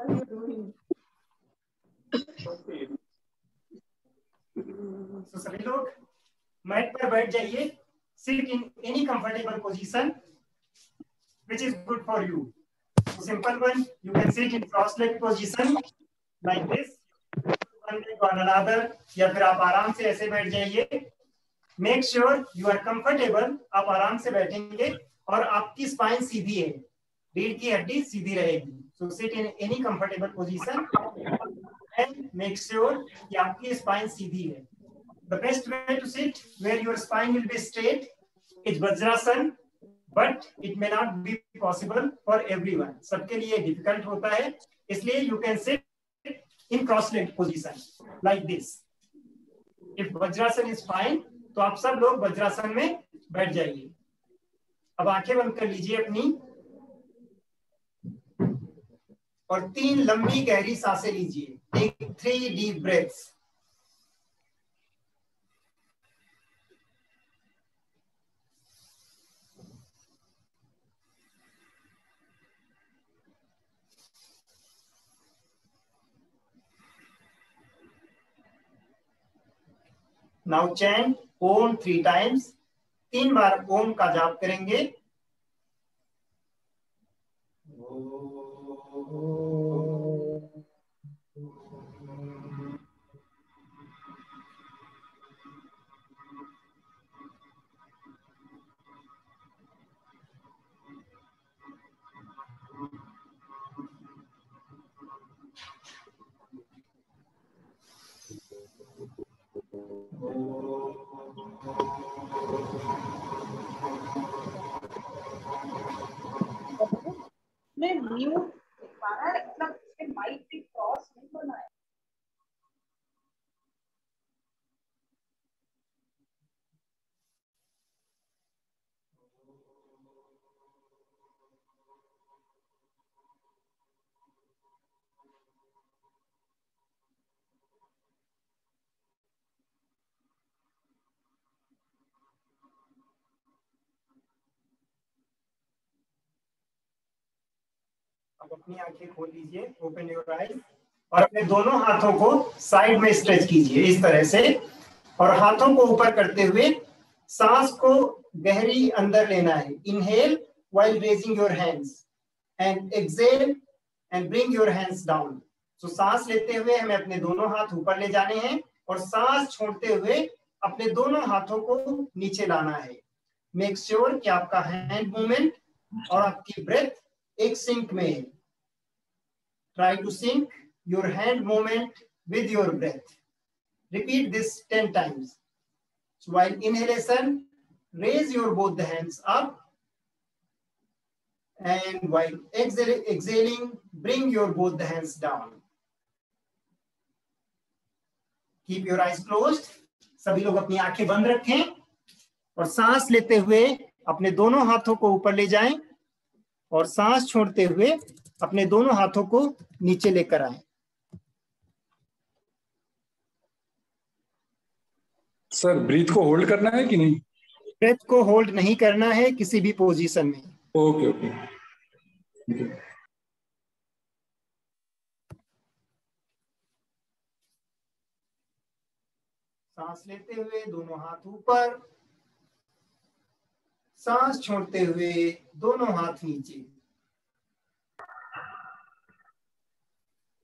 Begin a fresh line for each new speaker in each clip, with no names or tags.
are you doing?
तो सभी लोग मैट पर बैठ जाइए. Sit in any comfortable position which is good for you. Simple one, you can sit in cross-legged position like this, one leg on another, या फिर आप आराम से ऐसे बैठ जाइए. Make sure you are comfortable. आप आराम से बैठेंगे और आपकी स्पाइन सीधी है, रीढ़ की हड्डी सीधी रहेगी. So sit in any comfortable position and make sure कि आपकी स्पाइन सीधी है. The best way to sit where your spine will be straight is Vajrasan, but it may not be possible for everyone. सबके लिए difficult होता है, इसलिए you can sit in cross-legged position like this. If Vajrasan is fine, तो आप सब लोग वज्रासन में बैठ जाइए. अब आंखें बंद कर लीजिए अपनी और 3 लंबी गहरी सांसें लीजिए. Take 3 deep breaths. Now chant Om 3 times. 3 बार ओम का जाप करेंगे.
मैं म्यूट पा रहा है, मतलब इसके माइक भी क्रॉस नहीं बना है.
अब अपनी आंखें खोल लीजिए. ओपन योर आईज और अपने दोनों हाथों को साइड में स्ट्रेच कीजिए इस तरह से, और हाथों को ऊपर करते हुए सांस को गहरी अंदर लेना है. Inhale while raising your hands and exhale and bring your hands down. So सांस लेते हुए हमें अपने दोनों हाथ ऊपर ले जाने हैं और सांस छोड़ते हुए अपने दोनों हाथों को नीचे लाना है. मेक श्योर कि आपका हैंड मूवमेंट और आपकी ब्रेथ एक सिंक में है. Try to sync your hand movement with your breath. Repeat this 10 times. So while inhalation, raise your both the hands up, and while exhaling, bring your both the hands down. Keep your eyes closed. सभी लोग अपनी आंखें बंद रखें और सांस लेते हुए अपने दोनों हाथों को ऊपर ले जाएं और सांस छोड़ते हुए अपने दोनों हाथों को नीचे लेकर आएं.
सर ब्रीथ को होल्ड करना है कि नहीं?
ब्रेथ को होल्ड नहीं करना है किसी भी पोजीशन में.
Okay okay.
सांस लेते हुए दोनों हाथ ऊपर, सांस छोड़ते हुए दोनों हाथ नीचे.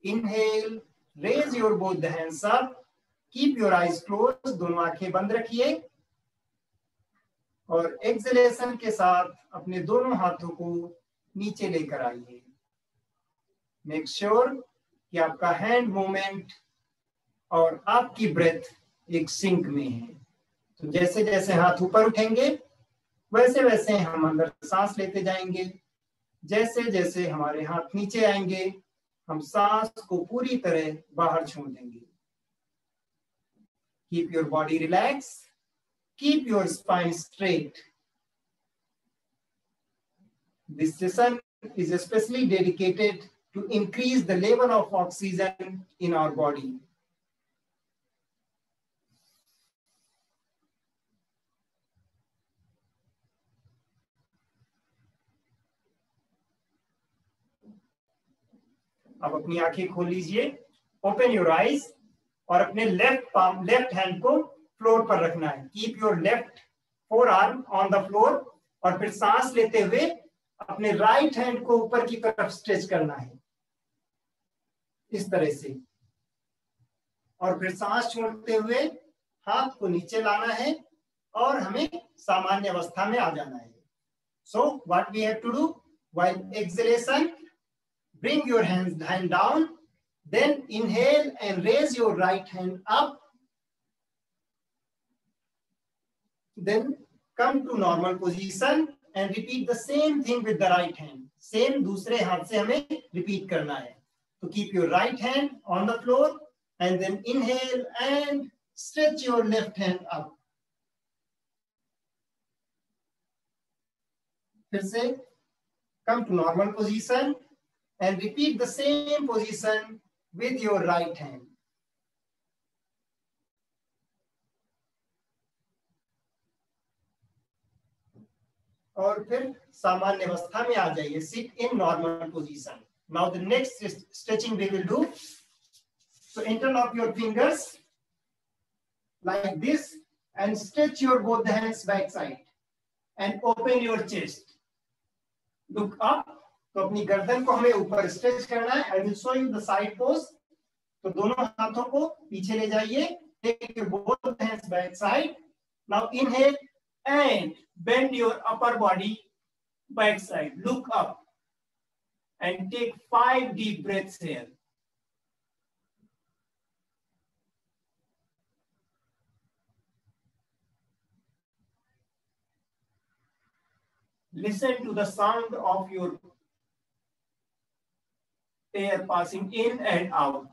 Inhale, raise your both the hands up, keep your eyes closed, दोनों आंखें बंद रखिए और एक्सहेलेशन के साथ अपने दोनों हाथों को नीचे लेकर आइए. मेक श्योर कि आपका हैंड मूवमेंट और आपकी ब्रेथ एक सिंक में है. तो जैसे जैसे हाथ ऊपर उठेंगे वैसे वैसे हम अंदर सांस लेते जाएंगे. जैसे जैसे हमारे हाथ नीचे आएंगे हम सांस को पूरी तरह बाहर छोड़ देंगे. Keep your body relaxed. Keep your spine straight. This session is especially dedicated to increase the level of oxygen in our body. अब अपनी आंखें खोल लीजिए, ओपन योर आईज और अपने लेफ्ट हैंड को फ्लोर पर रखना है। Keep your left four arm on the floor और फिर सांस लेते हुए अपने राइट हैंड को ऊपर की तरफ स्ट्रेच करना है इस तरह से, और फिर सांस छोड़ते हुए हाथ को नीचे लाना है और हमें सामान्य अवस्था में आ जाना है। So what we have to do while exhalation, bring your hand down, then inhale and raise your right hand up, then come to normal position and repeat the same thing with the right hand. Same दूसरे हाथ से हमें repeat करना है। तो keep your right hand on the floor and then inhale and stretch your left hand up. फिर से come to normal position and repeat the same position with your right hand. और फिर सामान्य अवस्था में आ जाइए, sit in normal position. Now the next stretching we will do. So interlock your fingers like this and stretch your both hands back side and open your chest. Look up. तो अपनी गर्दन को हमें ऊपर स्ट्रेच करना है। I will show you the side pose. तो दोनों हाथों को पीछे ले जाइए। Take your both hands back side. Now inhale and bend your upper body back side. Look up and take 5 deep breaths here. Listen to the sound of your air passing in and out.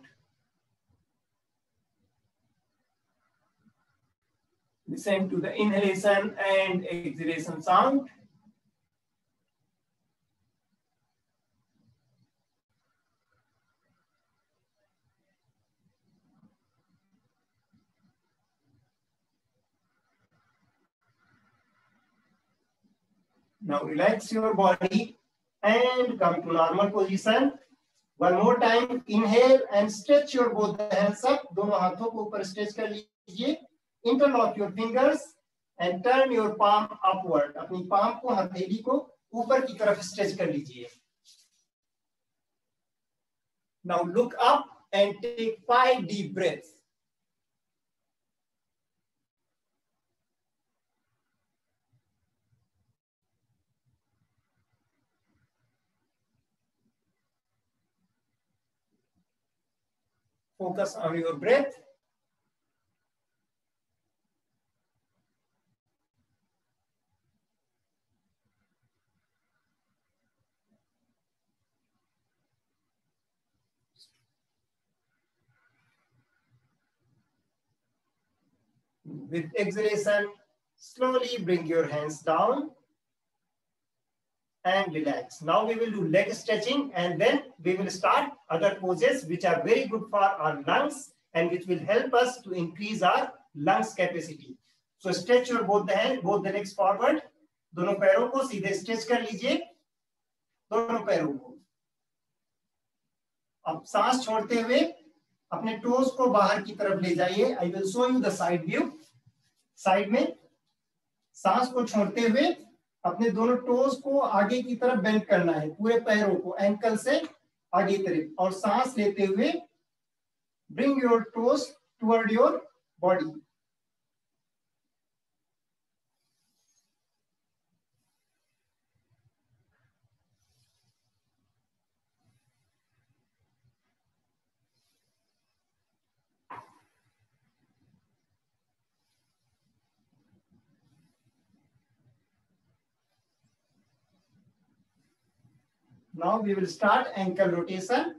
Listen to the inhalation and exhalation sound. Now relax your body and come to normal position. One more time, inhale and stretch your both hands up. दोनों हाथों को ऊपर stretch कर लीजिए. Interlock your fingers and turn your palm upward. अपनी palm को, हथेली को ऊपर की तरफ स्ट्रेच कर लीजिए. Now look up and take 5 deep breaths. Focus on your breath. With exhalation, slowly bring your hands down and relax. Now we will do leg stretching and then we will start other poses which are very good for our lungs and which will help us to increase our lungs capacity. So stretch your both the legs forward. दोनों पैरों को सीधे stretch कर लीजिए, दोनों पैरों को. अब सांस छोड़ते हुए अपने टोज को बाहर की तरफ ले जाइए. I will show you the side view. Side में सांस को छोड़ते हुए अपने दोनों टोज को आगे की तरफ बेंड करना है, पूरे पैरों को एंकल से आगे की तरफ, और सांस लेते हुए bring your toes toward your body. Now we will start ankle rotation.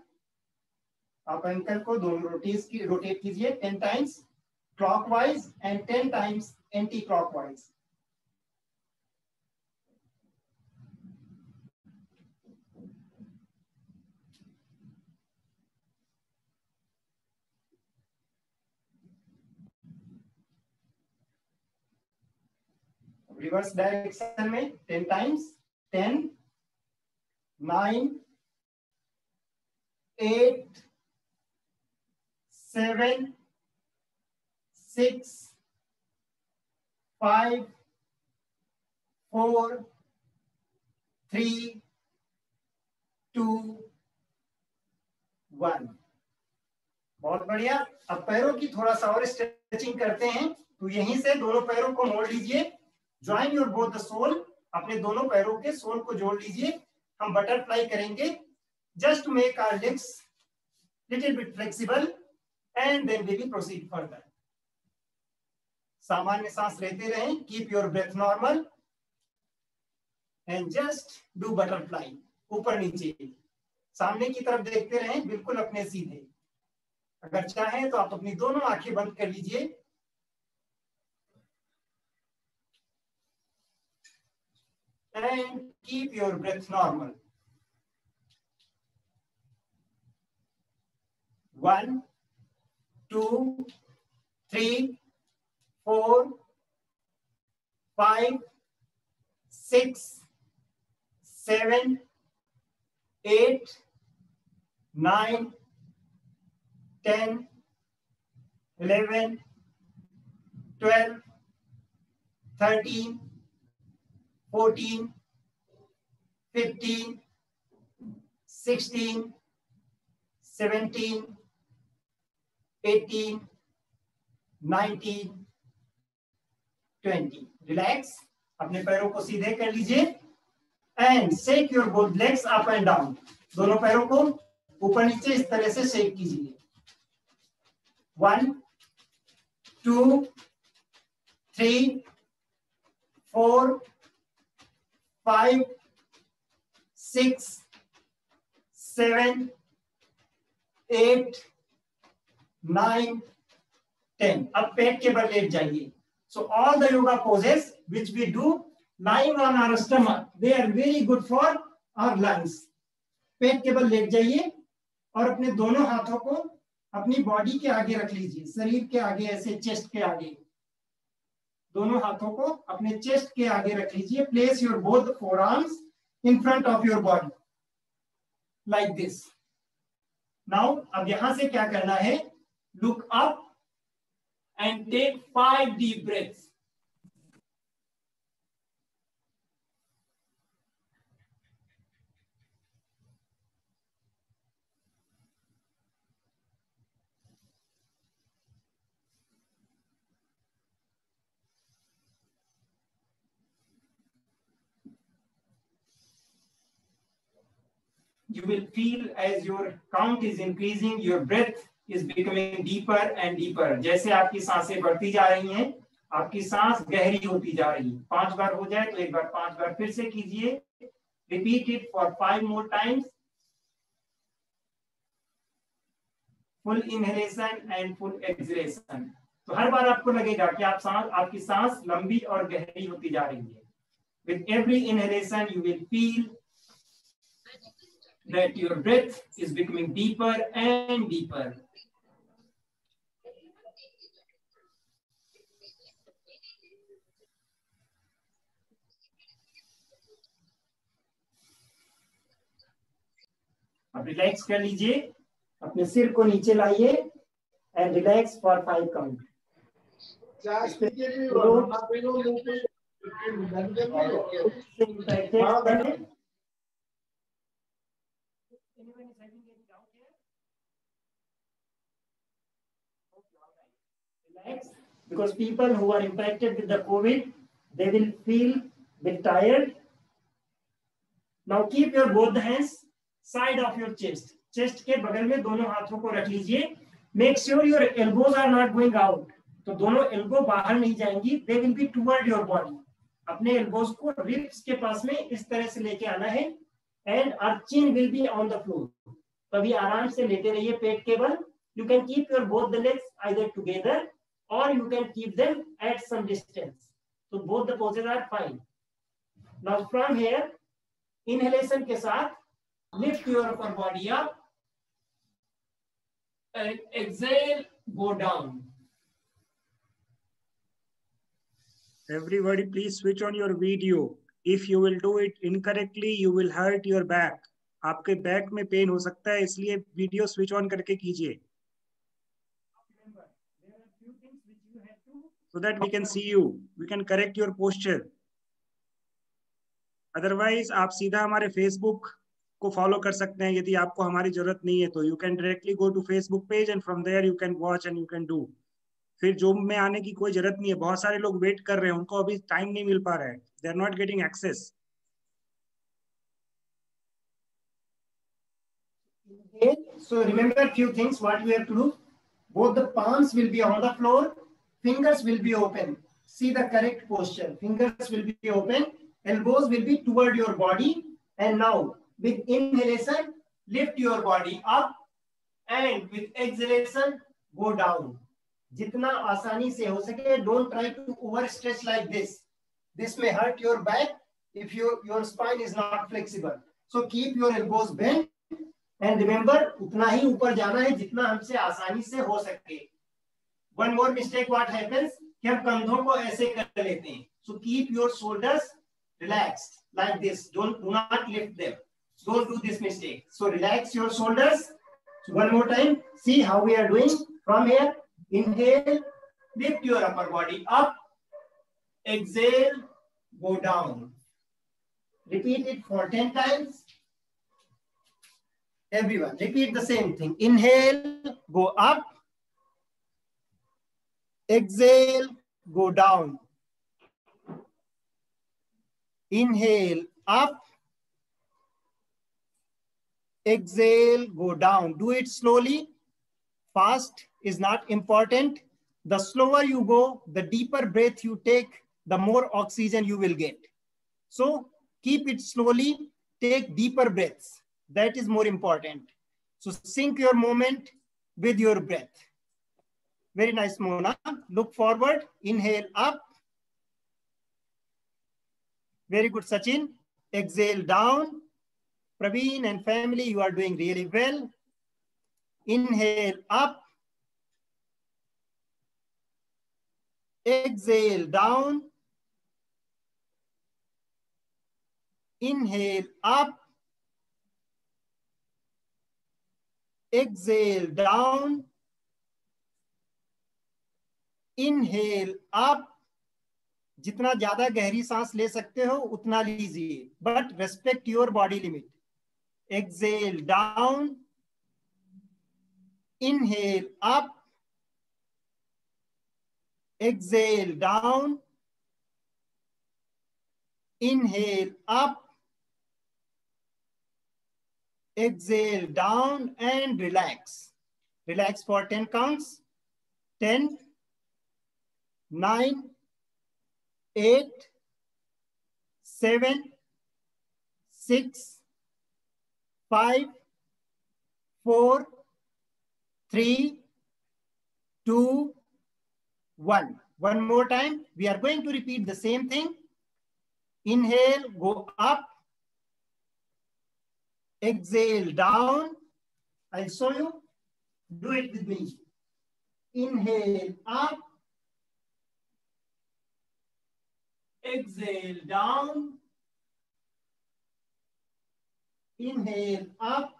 आप एंकल को दोनों रोटेट कीजिए 10 times clockwise and 10 times anti-clockwise. Reverse direction में 10 times. 10, 9, 8, 7, 6, 5, 4, 3, 2, 1। बहुत बढ़िया। अब पैरों की थोड़ा सा और स्ट्रेचिंग करते हैं। तो यहीं से दोनों पैरों को मोड़ लीजिए। Join your both the sole, अपने दोनों पैरों के सोल को जोड़ लीजिए। हम बटरफ्लाई करेंगे। Just make our legs little bit flexible and then we will proceed further. सामान्य सांस लेते रहें। Keep your breath normal and just do butterfly. ऊपर नीचे सामने की तरफ देखते रहें, बिल्कुल अपने सीधे। अगर चाहें तो आप अपनी दोनों आंखें बंद कर लीजिए। And keep your breath normal. 1, 2, 3, 4, 5, 6, 7, 8, 9, 10, 11, 12, 13, 14, 15, 16, 17, 18, 19, 20। Relax. अपने पैरों को सीधे कर लीजिए and shake your both legs up and down. दोनों पैरों को ऊपर नीचे इस तरह से शेक कीजिए। 1, 2, 3, 4, 5, 6, 7, 8, 9, 10। अब पेट के बल लेट जाइए। So all the yoga poses which we do lying on our stomach, they are very good for our lungs. पेट के बल लेट जाइए और अपने दोनों हाथों को अपनी बॉडी के आगे रख लीजिए, शरीर के आगे, ऐसे चेस्ट के आगे। दोनों हाथों को अपने चेस्ट के आगे रख लीजिए। Place your both forearms in front of your body like this. Now अब यहां से क्या करना है, look up and take 5 deep breaths. You will feel as your count is increasing, your breath is becoming deeper and deeper. जैसे आपकी सांसें बढ़ती जा रही हैं, आपकी सांस गहरी होती जा रही है। 5 बार हो जाए तो एक बार 5 बार फिर से कीजिए। Repeat it for 5 more times. Full inhalation and full exhalation. तो हर बार आपको लगेगा कि आपकी सांस लंबी और गहरी होती जा रही है। With every inhalation, you will feel that your breath is becoming deeper and deeper. अब रिलैक्स कर लीजिए, अपने सिर को नीचे लाइए and relax for 5 count. Because people who are impacted with the COVID, they will feel a bit tired. Now keep your both hands side of your chest. Chest के बगल में दोनों हाथों को रख लीजिए. Make sure your elbows are not going out. तो दोनों एल्बो बाहर नहीं जाएंगी. They will be toward your body. अपने एल्बोज को रिब्स के पास में इस तरह से लेके आना है. And our chin will be on the floor. कभी आराम से लेटे रहिए पेट के बल. You can keep your both the legs either together or you can keep them at some distance. So both the poses are fine. Now from here, inhalation के साथ lift your upper body up and exhale, go down.
Everybody please switch on your video. If you will do it incorrectly, you will hurt your back. आपके back में pen हो सकता है, इसलिए video switch on करके कीजिए so that we can see you, we can correct your posture. Otherwise आप सीधा हमारे फेसबुक को फॉलो कर सकते हैं यदि आपको हमारी जरूरत नहीं है तो. You can directly go to Facebook page and from there you can watch and you can do. फिर जूम में आने की कोई जरूरत नहीं है. बहुत सारे लोग वेट कर रहे हैं, उनको अभी टाइम नहीं मिल पा रहा है. They are not getting access.
So remember few things what we have to do. Both the palms will be on the floor, fingers will be open. See the correct posture. Fingers will be open, elbows will be toward your body. And now with inhalation, lift your body up, and with exhalation, go down. जितना आसानी से हो सके. Don't try to overstretch like this. This may hurt your back if your spine is not flexible. So keep your elbows bent. And remember, उतना ही ऊपर जाना है जितना हमसे आसानी से हो सके. One more mistake what happens, कि हम कंधों को ऐसे कर लेते हैं. So keep your shoulders relaxed like this. Do not lift them. Don't do this mistake. So relax your shoulders. So one more time, see how we are doing from here. Inhale, lift your upper body up. Exhale, go down. Repeat it for 10 times. Everyone, repeat the same thing. Inhale, go up. Exhale, go down. Inhale, up. Exhale, go down. Do it slowly. Fast is not important. The slower you go, the deeper breath you take, the more oxygen you will get. So keep it slowly. Take deeper breaths. That is more important. So sync your moment with your breath. Very nice, Mona. Look forward. Inhale up. Very good, Sachin. Exhale down. Praveen and family, you are doing really well. Inhale up. Exhale down. Inhale up. Exhale down. Inhale up. जितना ज्यादा गहरी सांस ले सकते हो उतना लीजिए, but respect your body limit. Exhale down. Inhale up. Exhale down. Inhale up. Exhale down and relax. Relax for 10 counts. 10, 9, 8, 7, 6, 5, 4, 3, 2, 1. One more time. We are going to repeat the same thing. Inhale, go up. Exhale down. I'll show you. Do it with me. Inhale up. Exhale down. Inhale up.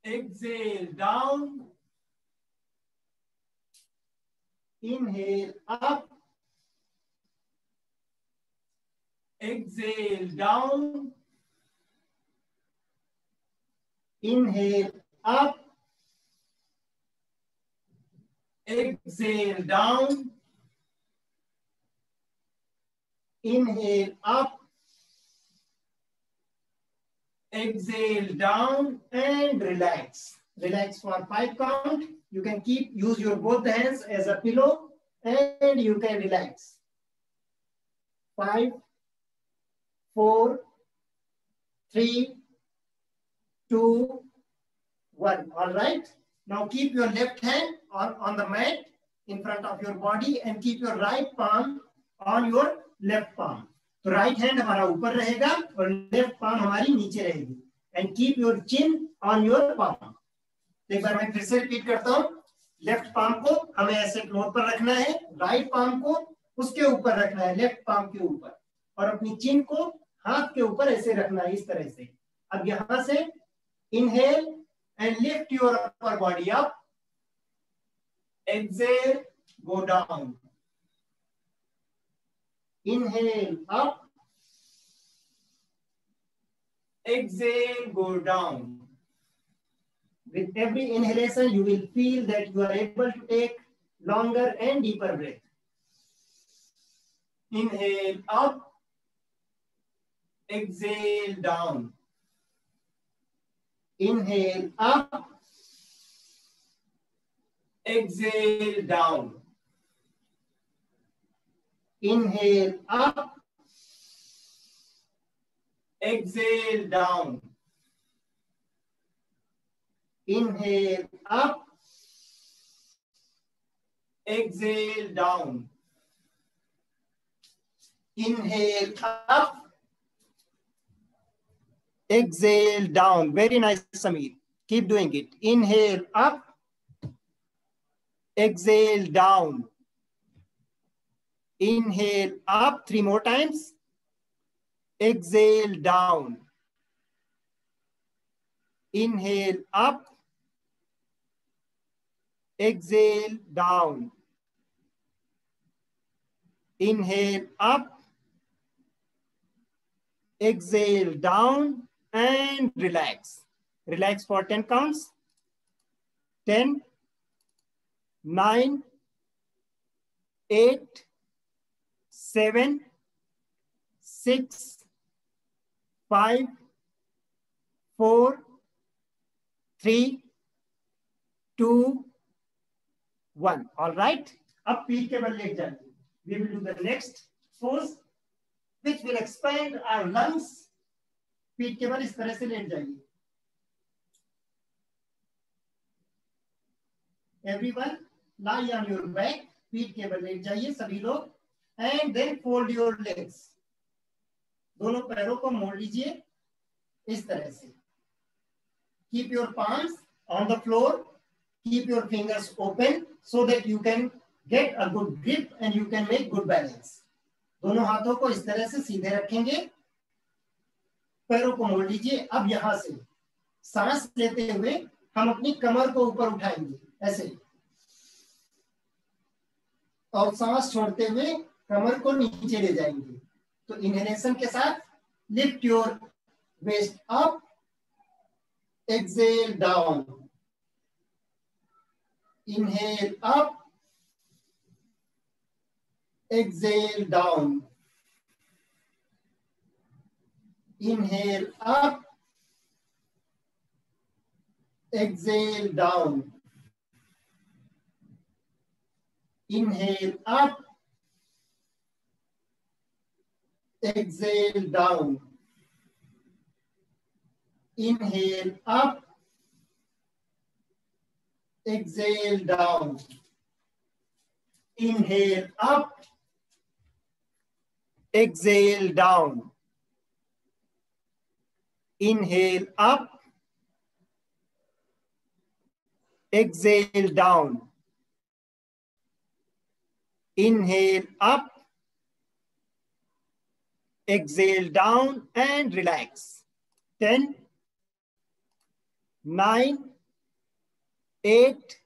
Exhale down. Inhale up. Exhale down. Inhale up. Exhale down. Inhale up. Exhale down and relax. Relax for 5 count. You can use your both hands as a pillow and you can relax. 5, 4, 3, 2, 1. All right. Now keep your left hand on the mat in front of your body and keep your right palm on your left palm. तो right hand हमारा ऊपर रहेगा और left palm हमारी नीचे रहेगी. And keep your chin on your palm. एक बार मैं फिर से रिपीट करता हूं. लेफ्ट पाम को हमें ऐसे फ्लोर पर रखना है, राइट पाम को उसके ऊपर रखना है, लेफ्ट पाम के ऊपर, और अपनी चिन को हाथ के ऊपर ऐसे रखना है इस तरह से। अब यहां से inhale and lift your upper body up, exhale go down, inhale up, exhale go down. With every inhalation you will feel that you are able to take longer and deeper breath. Inhale up, exhale down, inhale up, exhale down, inhale up, exhale down, inhale up, exhale down, inhale up, exhale down. Very nice, Samir. Keep doing it. Inhale up, exhale down, inhale up 3 more times, exhale down, inhale up, exhale down, inhale up, exhale down, and relax. Relax for 10 counts. 10, 9, 8, 7, 6, 5, 4, 3, 2, 1. All right. अब पीठ के बल late जाइए. We will do the next pose, which will expand our lungs. पीठ के बल इस तरह से लेट जाइए. Everyone, lie on your back. पीठ के बल लेट जाइए सभी लोग. And then fold your legs. दोनों पैरों को मोड़ लीजिए इस तरह से. Keep your palms on the floor. Keep your fingers open so that you can get a good grip and you can make good balance. दोनों हाथों को इस तरह से सीधे रखेंगे, पैरों को मोड़ लीजिए. अब यहां से सांस लेते हुए हम अपनी कमर को ऊपर उठाएंगे ऐसे, और सांस छोड़ते हुए कमर को नीचे ले जाएंगे. तो इनहेलेशन के साथ lift your waist up, exhale down, inhale up, exhale down, inhale up, exhale down, inhale up, exhale down, inhale up, exhale down, inhale up, exhale down, inhale up, exhale down, inhale up, exhale down, and relax. 10, 9, 8,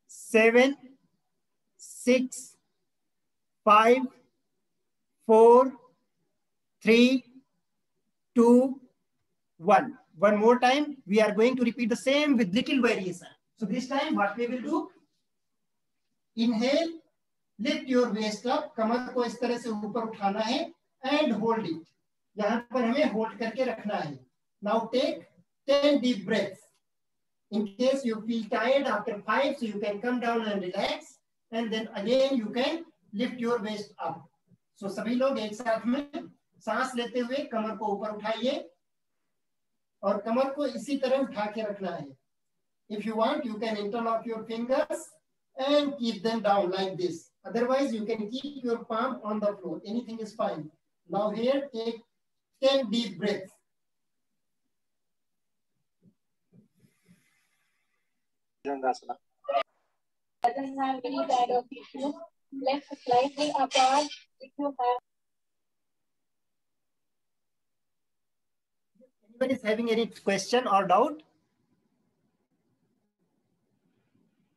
7, 6, 5, 4, 3, 2, 1. One more time. We are going to repeat the same with little variation. So this time what we will do? Inhale, lift your waist up. कमर को इस तरह से ऊपर उठाना है and hold it. यहाँ पर हमें hold करके रखना है. Now take 10 deep breaths. In case you feel tired after 5, so you can come down and relax, and then again you can lift your waist up. So सभी लोग एक साथ में सांस लेते हुए कमर को ऊपर उठाइए और कमर को इसी तरह उठा के रखना है. If you want, you can interlock your fingers and keep them down like this. Otherwise, you can keep your palm on the floor. Anything is fine. Now here, take 10 deep breaths.
Doesn't have any kind of issue. Left slightly apart if you have.
Anybody is having any question or doubt?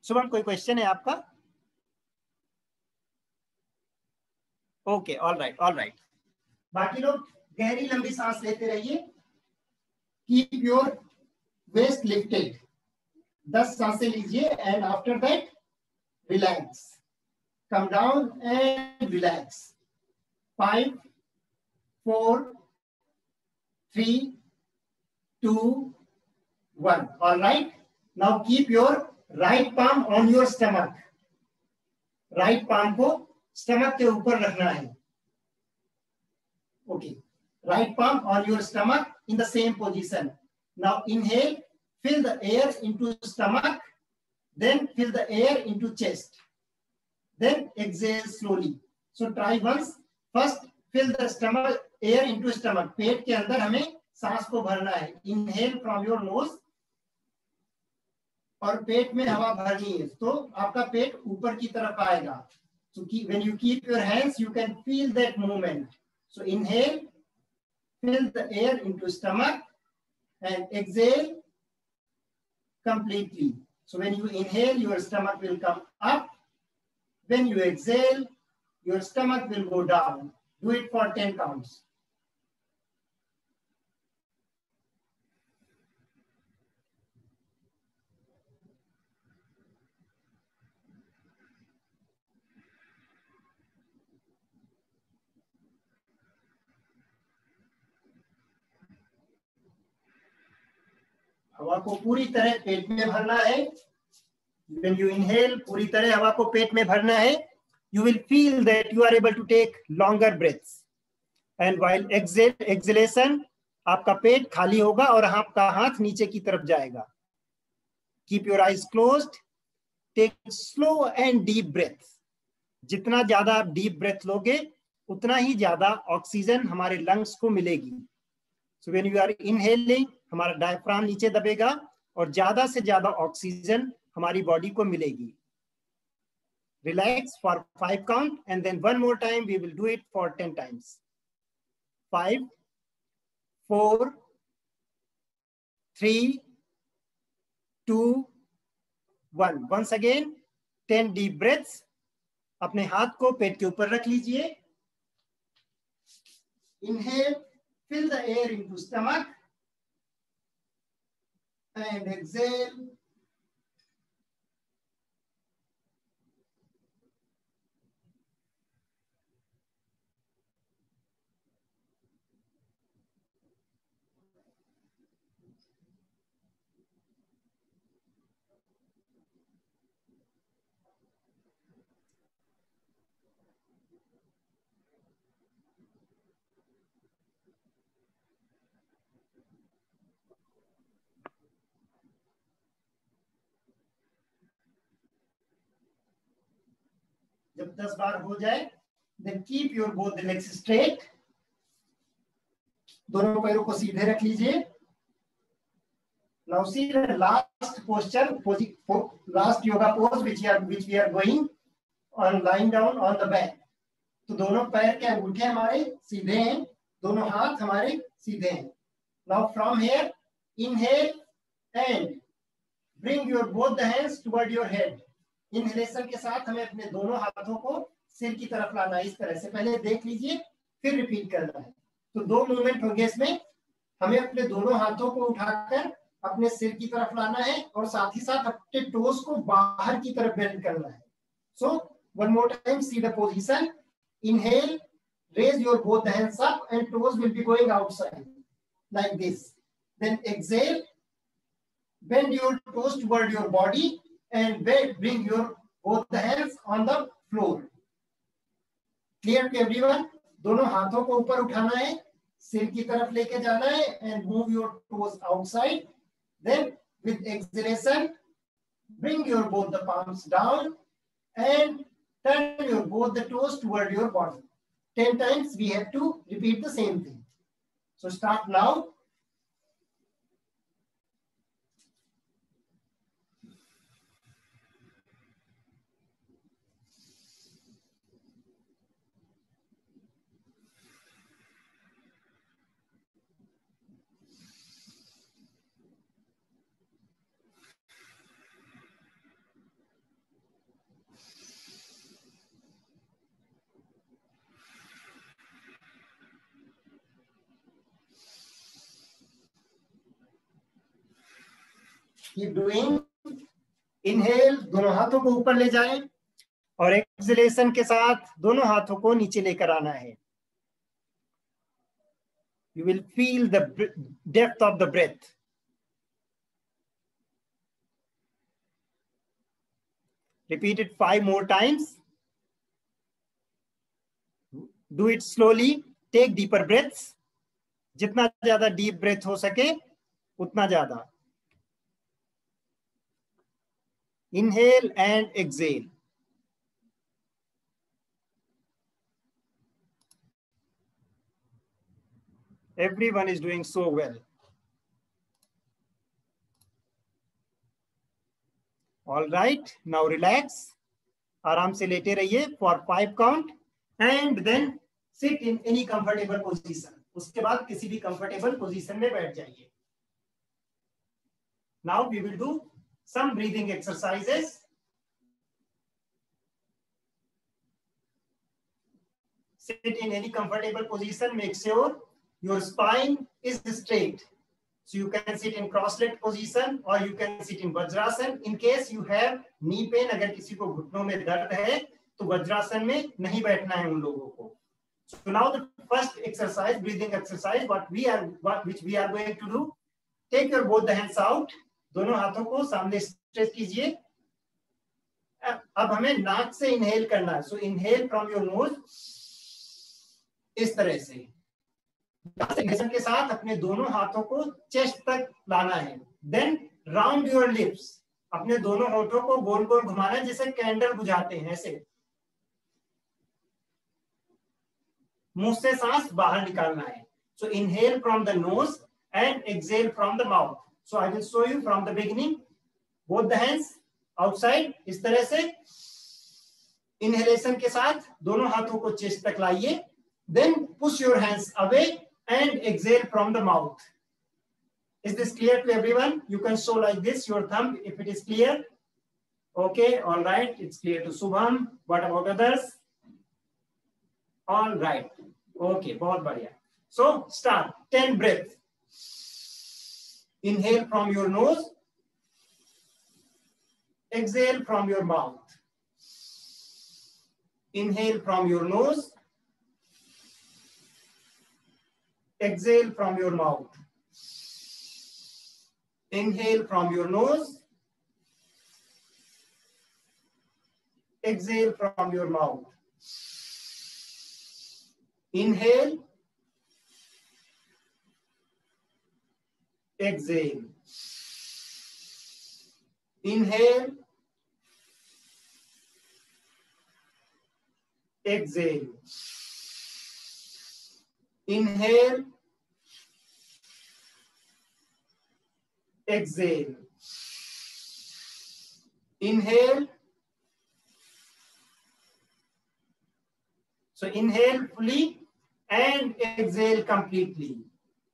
Shubham कोई question है आपका? Okay, all right. बाकी लोग गहरी लंबी सांस लेते रहिए. Keep your waste lifted. 10 सांसें लीजिए and after that relax. Come down and relax. 5, 4, 3, 2, 1. All right. Now keep your right palm on your stomach. Right palm को stomach के ऊपर रखना है. Okay. Right palm on your stomach in the same position. Now inhale, fill the air into stomach, then fill the air into chest. Then exhale slowly. So try once. First fill the stomach air into stomach. पेट के अंदर हमें सांस को भरना है. Inhale from your nose. और पेट में हवा भरनी है तो आपका पेट ऊपर की तरफ आएगा. So when you keep your hands, you can feel that movement. So inhale, fill the air into stomach, and exhale completely. So when you inhale, your stomach will come up. When you exhale, your stomach will go down. Do it for 10 counts. हवा को पूरी तरह पेट में भरना है. When you inhale, पूरी तरह हवा को पेट में भरना है. You will feel that you are able to take longer breaths. And while exhalation, आपका पेट खाली होगा और आपका हाथ नीचे की तरफ जाएगा. Keep your eyes closed. Take slow and deep breaths. जितना ज्यादा आप डीप ब्रेथ लोगे उतना ही ज्यादा ऑक्सीजन हमारे लंग्स को मिलेगी. So when you are inhaling, हमारा डायफ्राम नीचे दबेगा और ज्यादा से ज्यादा ऑक्सीजन हमारी बॉडी को मिलेगी. Relax for 5 count and then one more time we will do it for 10 times. 5, 4, 3, 2, 1. Once again, 10 deep breaths. अपने हाथ को पेट के ऊपर रख लीजिए. Inhale, fill the air into stomach. And exhale. जब 10 बार हो जाए, then keep your both legs straight. दोनों पैरों को सीधे रख लीजिए. Now see the last posture, last yoga pose which we are going on lying down on the back. तो दोनों पैर के अंगूठे हमारे सीधे हैं, दोनों हाथ हमारे सीधे हैं. Now from here, inhale and bring your both the hands toward your head. Inhalation के साथ हमें अपने दोनों हाथों को सिर की तरफ लाना है. इस तरह से पहले देख लीजिए, फिर रिपीट करना है. तो 2 मूवमेंट होंगे इसमें. हमें अपने दोनों हाथों को उठाकर अपने सिर की तरफ लाना है और साथ ही साथ अपने टोस को बाहर की तरफ बेंड करना है. So one more time, see the position. Inhale, raise your both hands up and toes will be going outside like this. Then exhale, bend your toes toward your body and bring your both the hands on the floor. Clear to everyone? दोनों हाथों को ऊपर उठाना है, सिर की तरफ लेके जाना है and move your toes outside. Then with exhalation, bring your both the palms down and turn your both the toes toward your body. 10 times we have to repeat the same thing. So start now. Keep doing. Inhale, दोनों हाथों को ऊपर ले जाएं और acceleration के साथ दोनों हाथों को नीचे लेकर आना है। You will feel the depth of the breath. Repeat it 5 more times. Do it slowly. Take deeper breaths. जितना ज्यादा डीप ब्रेथ हो सके उतना ज्यादा। Inhale and exhale. Everyone is doing so well. All right, now relax. आराम से लेटे रहिए for 5 count and then sit in any comfortable position. उसके बाद किसी भी comfortable position में बैठ जाइए. Now we will do some breathing exercises. Sit in any comfortable position. Make sure your spine is straight. So you can sit in cross-legged position or you can sit in Vajrasan. In case you have knee pain, अगर किसी को घुटनों में दर्द है तो वज्रासन में नहीं बैठना है उन लोगों को. So now the first exercise, breathing exercise, which we are going to do. Take your both the hands out. दोनों हाथों को सामने स्ट्रेच कीजिए. अब हमें नाक से इनहेल करना है. So inhale from your nose. इस तरह से इंहेलेशन के साथ अपने दोनों हाथों को चेस्ट तक लाना है. Then round your lips. अपने दोनों होठों को गोल गोल घुमाना है जैसे कैंडल बुझाते हैं ऐसे. मुंह से सांस बाहर निकालना है. So inhale from the nose and exhale from the mouth. So I will show you from the beginning. Both the hands outside इस तरह से. इनहेलेशन के साथ दोनों हाथों को चेस्ट तक लाइए. Then push your hands away and exhale from the mouth. Is this clear to everyone? You can show like this your thumb if it is clear. Okay, all right, it's clear to Subham. What about others? All right. Okay, बहुत बढ़िया. So start 10 breath. Inhale from your nose. Exhale from your mouth. Inhale from your nose. Exhale from your mouth. Inhale from your nose. Exhale from your mouth. Inhale. Exhale. Inhale. Exhale. Inhale. Exhale. Inhale. So inhale fully and exhale completely.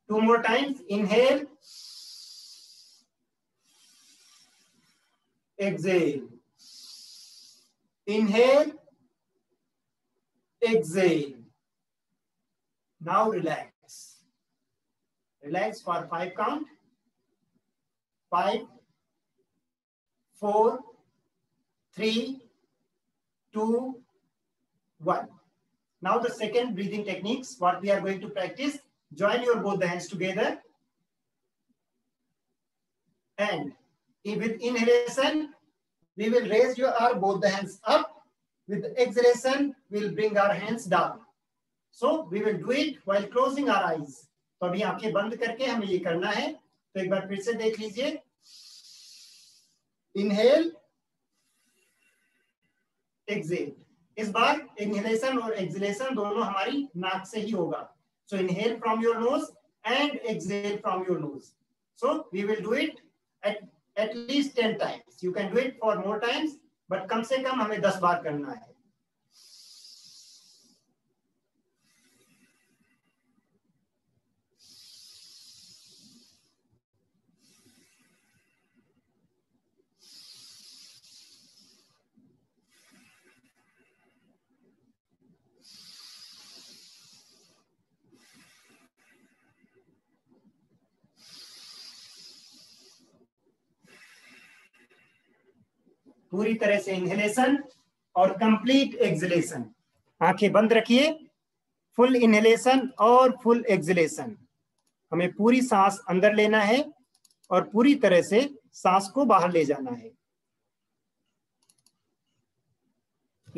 2 more times. Inhale. Exhale. Inhale. Exhale. Now relax. Relax for 5 count. 5, 4, 3, 2, 1. Now the second breathing techniques, what we are going to practice. Join your both the hands together. And with inhalation, we will raise both the hands up. With exhalation, we will bring our hands down. So we will do it while closing our eyes. तो अभी आंखें बंद करके हमें ये करना है. तो एक बार फिर से देख लीजिए. Inhale, exhale. इस बार इनहेलेशन और एक्सहेलेशन दोनों हमारी नाक से ही होगा. So inhale from your nose and exhale from your nose. So we will do it at least 10 times. You can do it for more times, but कम से कम हमें 10 बार करना है. पूरी तरह से इनहेलेशन और कंप्लीट एक्सलेशन। आंखें बंद रखिए, फुल इनहेलेशन और फुल एक्सलेशन। हमें पूरी सांस अंदर लेना है और पूरी तरह से सांस को बाहर ले जाना है।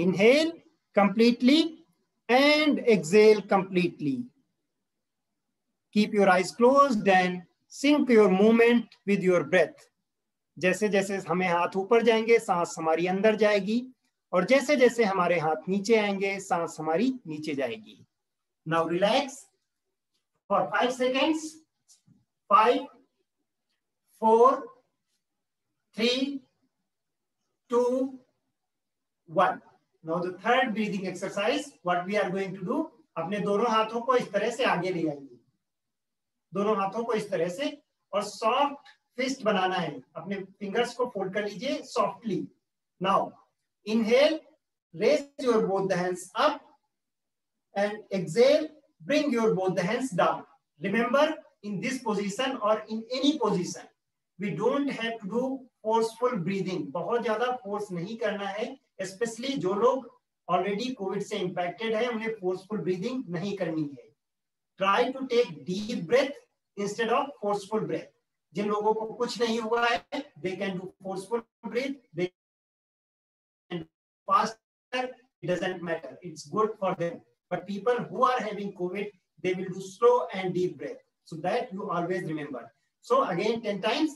Inhale completely and exhale completely. Keep your eyes closed and sync your movement with your breath. जैसे जैसे हमें हाथ ऊपर जाएंगे सांस हमारी अंदर जाएगी, और जैसे जैसे हमारे हाथ नीचे आएंगे सांस हमारी नीचे जाएगी। Now relax for 5 seconds. 5, 4, 3, 2, 1. Now the third breathing exercise, what we are going to do, अपने दोनों हाथों को इस तरह से आगे ले आएंगे, दोनों हाथों को इस तरह से, और सॉफ्ट फिस्ट बनाना है। अपने फिंगर्स को फोल्ड कर लीजिए softly. Now inhale, raise your both the hands up, and exhale, bring your both the hands down. Remember, in this position or in any position, we don't have to do forceful breathing. बहुत ज्यादा force नहीं करना है, specially जो लोग already Covid से impacted है उन्हें फोर्सफुल ब्रीदिंग नहीं करनी है। Try to take deep breath instead of forceful breath. जिन लोगों को कुछ नहीं हुआ है, they can do forceful breath, they can faster, it doesn't matter, it's good for them. But people who are having COVID, they will do slow and deep breath. So that you always remember. So again 10 times.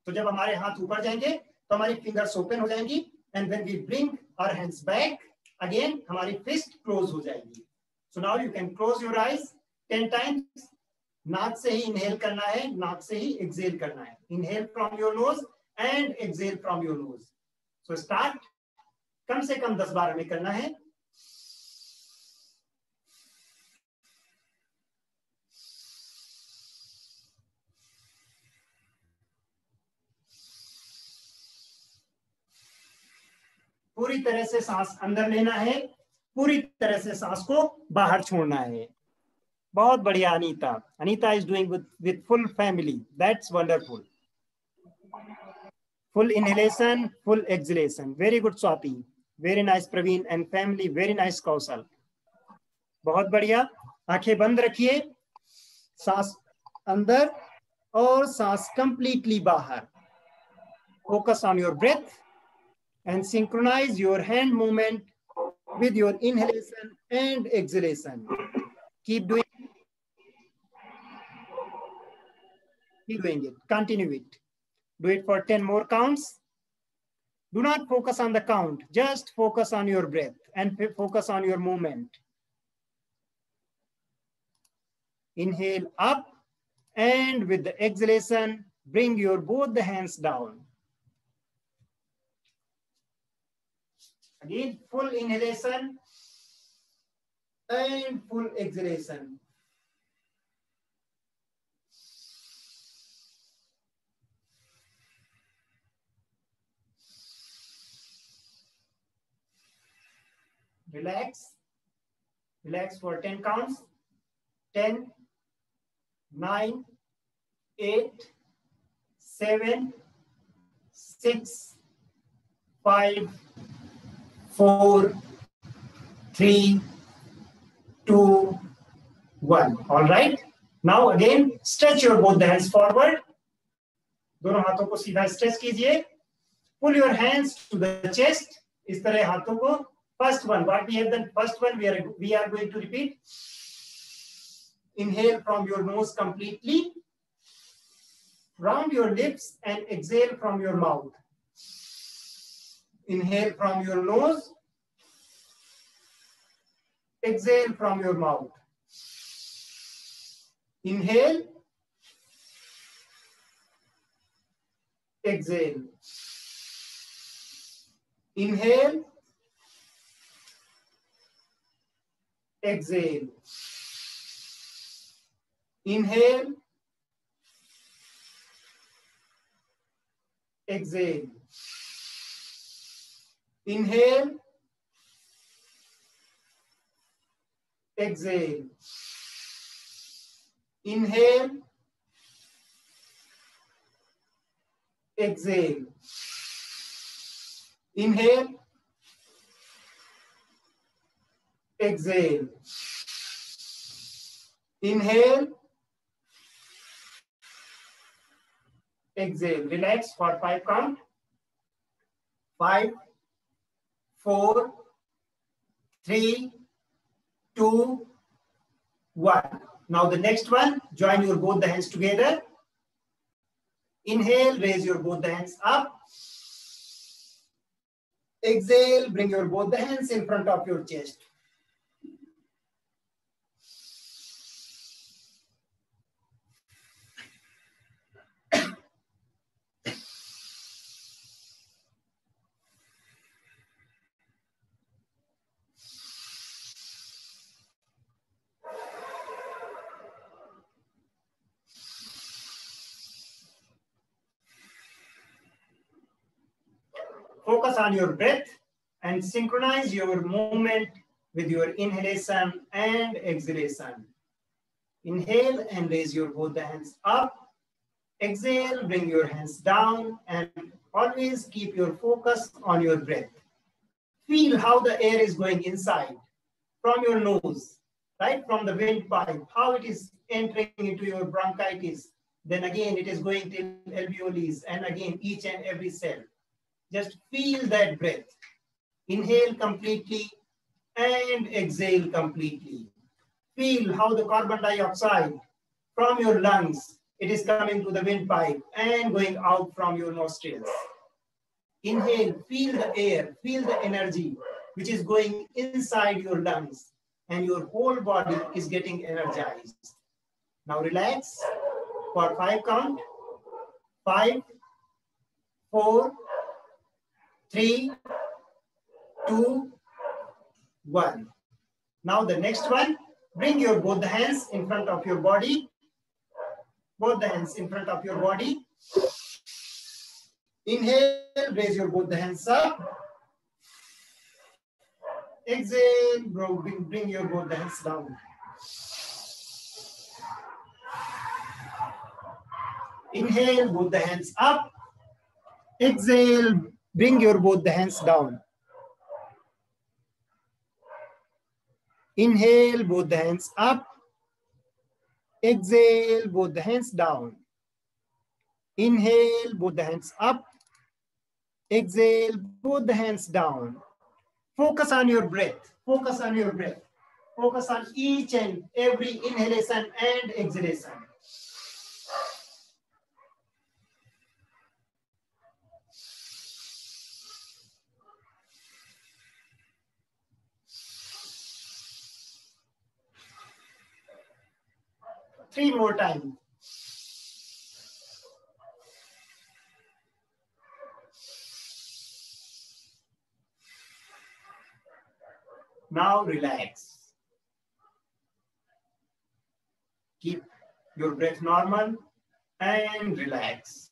तो जब हमारे हाथ ऊपर जाएंगे तो हमारी fingers open हो जाएंगी, and when we bring our hands back, again हमारी फिस्ट क्लोज हो जाएगी. So now you can close your eyes 10 times. नाक से ही इनहेल करना है, नाक से ही एक्सहेल करना है. Inhale from your nose and exhale from your nose. So start. कम से कम 10 बार हमें करना है. पूरी तरह से सांस अंदर लेना है, पूरी तरह से सांस को बाहर छोड़ना है. बहुत बढ़िया Anita. Anita is doing with full family. That's wonderful. Full inhalation, full exhalation. Very good, Swati. Very nice, Praveen and family. Very nice, Kausal. बहुत बढ़िया. आंखें बंद रखिए. सांस अंदर और सांस completely बाहर. Focus on your breath and synchronize your hand movement with your inhalation and exhalation. Keep doing it. Continue it. Do it for 10 more counts. Do not focus on the count. Just focus on your breath and focus on your movement. Inhale up, and with the exhalation, bring your both the hands down. Again, full inhalation and full exhalation. Relax. Relax for 10 counts. 10, 9, 8, 7, 6, 5, 4, 3, 2, 1. All right. Now again, stretch your both the hands forward. दोनों हाथों को सीधा stretch कीजिए. Pull your hands to the chest. इस तरह हाथों को. First one, what we have done, first one we are going to repeat. Inhale from your nose completely. Round your lips and exhale from your mouth. Inhale from your nose. Exhale from your mouth. Inhale. Exhale. Inhale. Exhale. Inhale. Exhale. Inhale. Exhale. Inhale. exhale. Inhale, exhale. Inhale, exhale. Relax for 5 count. 5, 4, 3, 2, 1. Now the next one, join your both the hands together. Inhale, raise your both the hands up. Exhale, bring your both the hands in front of your chest. Focus on your breath and synchronize your movement with your inhalation and exhalation. Inhale and raise your both the hands up. Exhale, bring your hands down and always keep your focus on your breath. Feel how the air is going inside from your nose, right from the windpipe, how it is entering into your bronchitis. Then again, it is going till alveoli and again each and every cell. Just feel that breath. Inhale completely and exhale completely. Feel how the carbon dioxide from your lungs, it is coming to the windpipe and going out from your nostrils. Inhale, feel the air, feel the energy which is going inside your lungs and your whole body is getting energized. Now relax for 5 count. 5, 4, 3, 2, 1. Now the next one, bring your both the hands in front of your body. Both the hands in front of your body. Inhale, raise your both the hands up. Exhale, bring your both the hands down. Inhale, both the hands up. Exhale, bring your both the hands down. Inhale, both the hands up. Exhale, both the hands down. Inhale, both the hands up. Exhale, both the hands down. Focus on your breath. Focus on your breath. Focus on each and every inhalation and exhalation. Three more times. Now relax. Keep your breath normal and relax.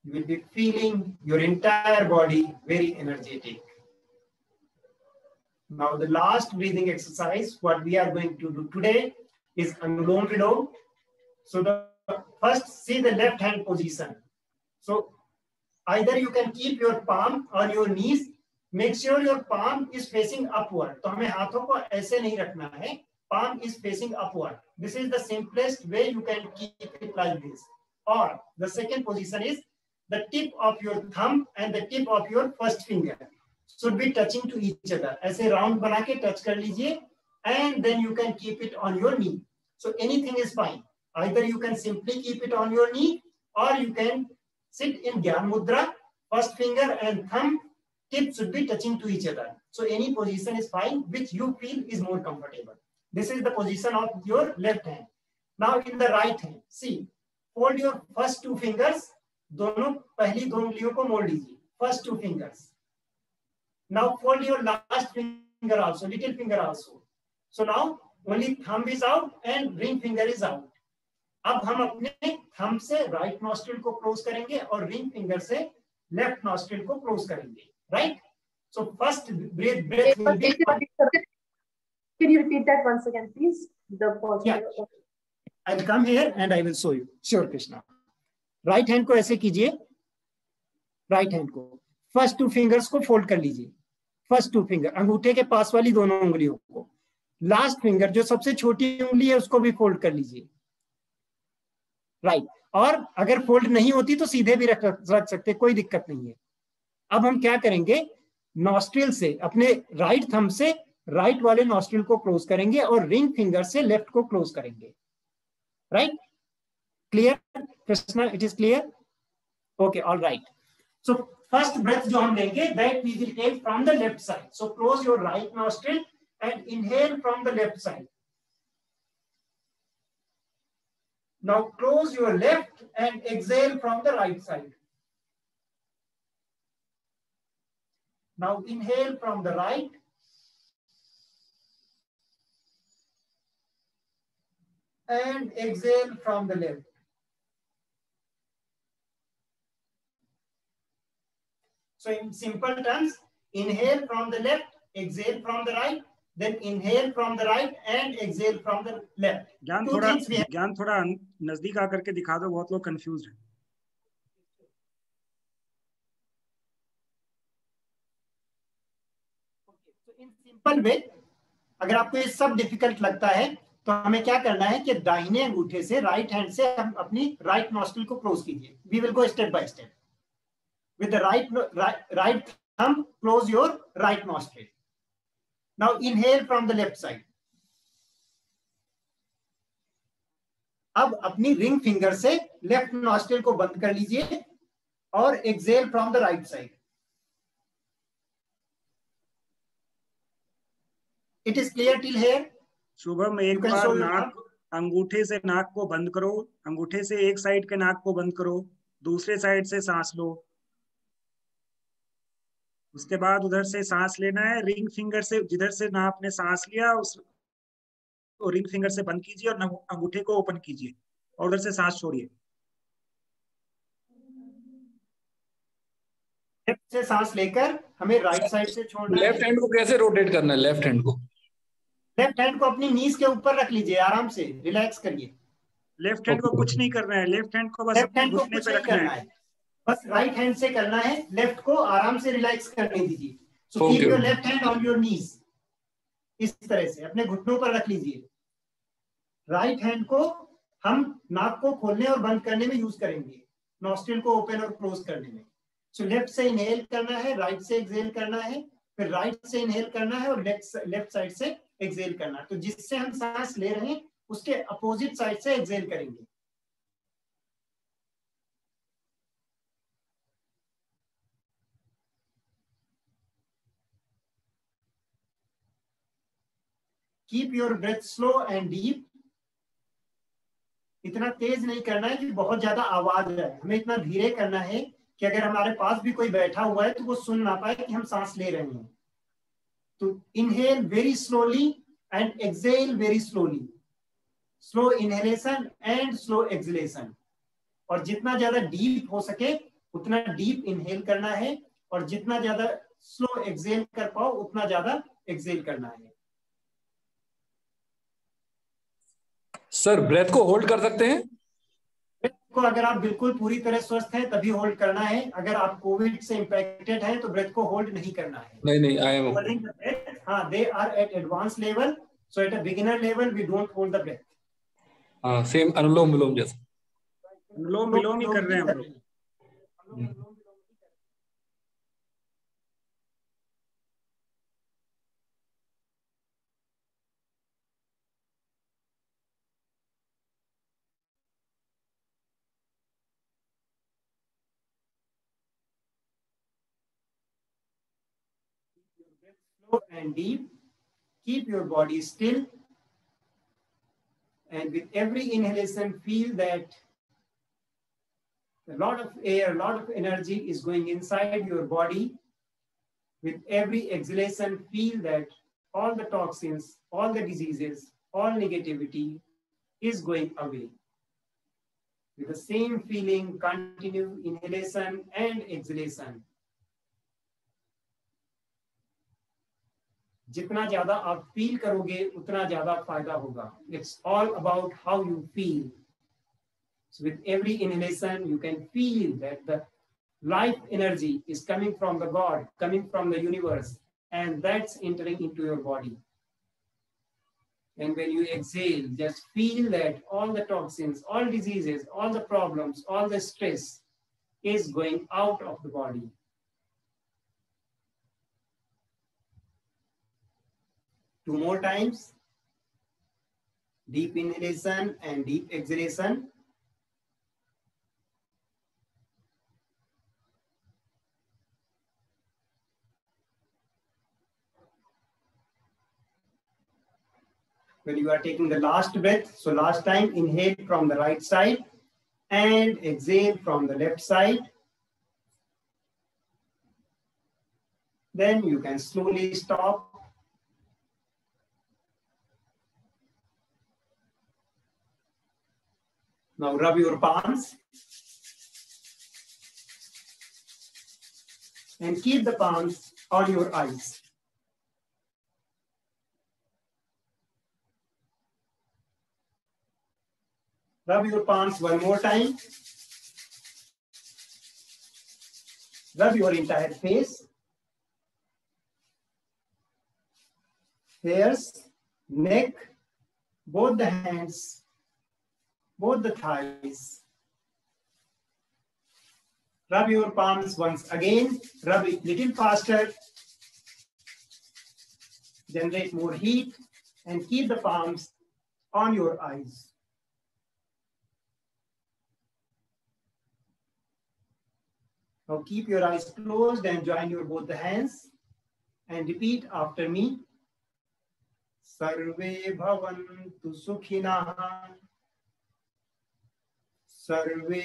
You will be feeling your entire body very energetic. Now the last breathing exercise, what we are going to do today is Anulom Vilom. So the first, see the left hand position. So either you can keep your palm on your knees. Make sure your palm is facing upward. तो हमें हाथों को ऐसे नहीं रखना है. Palm is facing upward. This is the simplest way you can keep it like this. Or the second position is the tip of your thumb and the tip of your first finger should be touching to each other. ऐसे round बना के touch कर लीजिए. And then you can keep it on your knee. So anything is fine. Either you can simply keep it on your knee or you can sit in Gyan Mudra. First finger and thumb tip should be touching to each other. So any position is fine, which you feel is more comfortable. This is the position of your left hand. Now in the right hand, see, fold your first two fingers. दोनों पहली दो उंगलियों को मोड़ लीजिए. First two fingers. Now fold your last finger also, little finger also. So now only thumb is out and ring finger is out. अब हम अपने thumb से right nostril को close करेंगे और ring finger से left nostril को close करेंगे. Right? So first breath will be.
Can you repeat that once again, please? The pause.
Yeah. I'll come here and I will show you. Sure, Krishna. Right hand को ऐसे कीजिए, right hand को first 2 fingers को fold कर लीजिए, first 2 finger, अंगूठे के पास वाली दोनों उंगलियों को, लास्ट फिंगर जो सबसे छोटी उंगली है उसको भी फोल्ड कर लीजिए, राइट। और अगर फोल्ड नहीं होती तो सीधे भी रख सकते, कोई दिक्कत नहीं है। अब हम क्या करेंगे, नॉस्ट्रिल से, अपने राइट थंब से राइट वाले नॉस्ट्रिल को क्लोज करेंगे और रिंग फिंगर से लेफ्ट को क्लोज करेंगे, right. Clear Krishna, it is clear? Okay, all right. So first breath जो हम लेंगे that we will take from the left side. So close your right nostril and inhale from the left side. Now close your left and exhale from the right side. Now inhale from the right and exhale from the left. So in simple terms, inhale from the left, exhale from the right, then inhale from the right and exhale from the left.
ज्ञान थोड़ा नजदीक आकर के दिखा दो, बहुत लोग confuse हैं।
इन सिंपल वे, अगर आपको ये सब डिफिकल्ट लगता है तो हमें क्या करना है कि दाहिने अंगूठे से, राइट हैंड से हम अपनी राइट नॉस्ट्रिल को क्लोज कीजिए। We will go step by step. With the right thumb close your right nostril. Now inhale from the left side. अब अपनी रिंग फिंगर से लेफ्ट नॉस्ट्रिल को बंद कर लीजिए और exhale from the right side. It is clear till here?
Shubham, एक बार नाक, अंगूठे से नाक को बंद करो, अंगूठे से एक साइड के नाक को बंद करो, दूसरे साइड से सांस लो, उसके बाद उधर से सांस लेना है। रिंग फिंगर से जिधर से ना आपने सांस लिया उस रिंग फिंगर से बंद कीजिए और अंगूठे को ओपन कीजिए और उधर से सांस छोड़िए।
लेफ्ट से सांस लेकर हमें राइट साइड से छोड़ना है।
लेफ्ट हैंड को कैसे रोटेट करना है? लेफ्ट हैंड को
अपनी नीज के ऊपर रख लीजिए, आराम से रिलैक्स करिए।
लेफ्ट हैंड को कुछ नहीं करना है, लेफ्ट हैंड को बस अपने घुटने पे रखना है।
बस राइट हैंड से करना है, लेफ्ट को आराम से रिलैक्स करने दीजिए। So keep your left hand on your knees, इस तरह से अपने घुटनों पर रख लीजिए। राइट हैंड को हम नाक को खोलने और बंद करने में यूज करेंगे, नॉस्ट्रिल को ओपन और क्लोज करने में। सो लेफ्ट से इनहेल करना है, राइट से एक्सहेल करना है, फिर राइट से इनहेल करना है और लेफ्ट साइड से एक्सहेल करना है। तो जिससे हम सांस ले रहे हैं उसके अपोजिट साइड से एक्सहेल करेंगे। Keep your breath slow and deep. इतना तेज नहीं करना है कि बहुत ज्यादा आवाज आए, हमें इतना धीरे करना है कि अगर हमारे पास भी कोई बैठा हुआ है तो वो सुन ना पाए कि हम सांस ले रहे हैं। तो inhale very slowly and exhale very slowly. Slow inhalation and slow exhalation. और जितना ज्यादा डीप हो सके उतना डीप इनहेल करना है और जितना ज्यादा स्लो एक्सहेल कर पाओ उतना ज्यादा एक्सहेल करना है।
सर ब्रेथ को होल्ड कर सकते हैं?
ब्रेथ को अगर आप बिल्कुल पूरी तरह स्वस्थ हैं तभी होल्ड करना है। अगर आप कोविड से इंफेक्टेड हैं तो ब्रेथ को होल्ड नहीं करना है।
नहीं, I am
holding the breath, हाँ, they are at advance level, so at a beginner level we don't hold the breath.
हाँ, सेम अनुलोम विलोम जैसा।
अनुलोम विलोम ही कर रहे हैं हम लोग।
Slow and deep. Keep your body still, and with every inhalation feel that a lot of air, a lot of energy is going inside your body. With every exhalation feel that all the toxins, all the diseases, all negativity is going away. With the same feeling, continue inhalation and exhalation. जितना ज्यादा आप feel करोगे उतना ज्यादा फायदा होगा। It's all about how you feel. So with every inhalation, you can feel that the life energy is coming from the God, coming from the universe, and that's entering into your body. And when you exhale, just feel that all the toxins, all diseases, all the problems, all the stress is going out of the body. Two more times. Deep inhalation and deep exhalation. When you are taking the last breath, so last time, inhale from the right side and exhale from the left side. Then you can slowly stop. Now rub your palms and keep the palms on your eyes. Rub your palms one more time. Rub your entire face, hairs, neck, both the hands, both the thighs. Rub your palms once again. Rub it little faster. Generate more heat and keep the palms on your eyes. Now keep your eyes closed and join your both the hands and repeat after me. Sarve bhavantu sukhinah. Sarve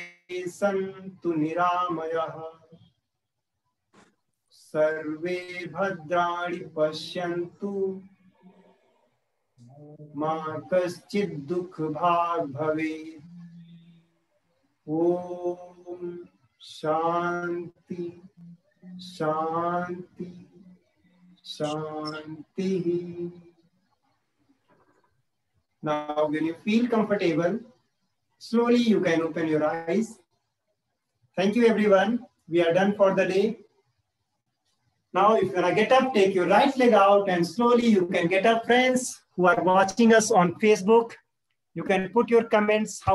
santu niramayah. Sarve bhadrani pashyantu. Ma kaschid dukh bhag bhavet. Om Shanti, Shanti, Shanti. Now, when you feel comfortable, slowly you can open your eyes. Thank you, everyone. We are done for the day. Now, if you want to get up, take your right leg out and slowly you can get up. Friends who are watching us on Facebook, you can put your comments. How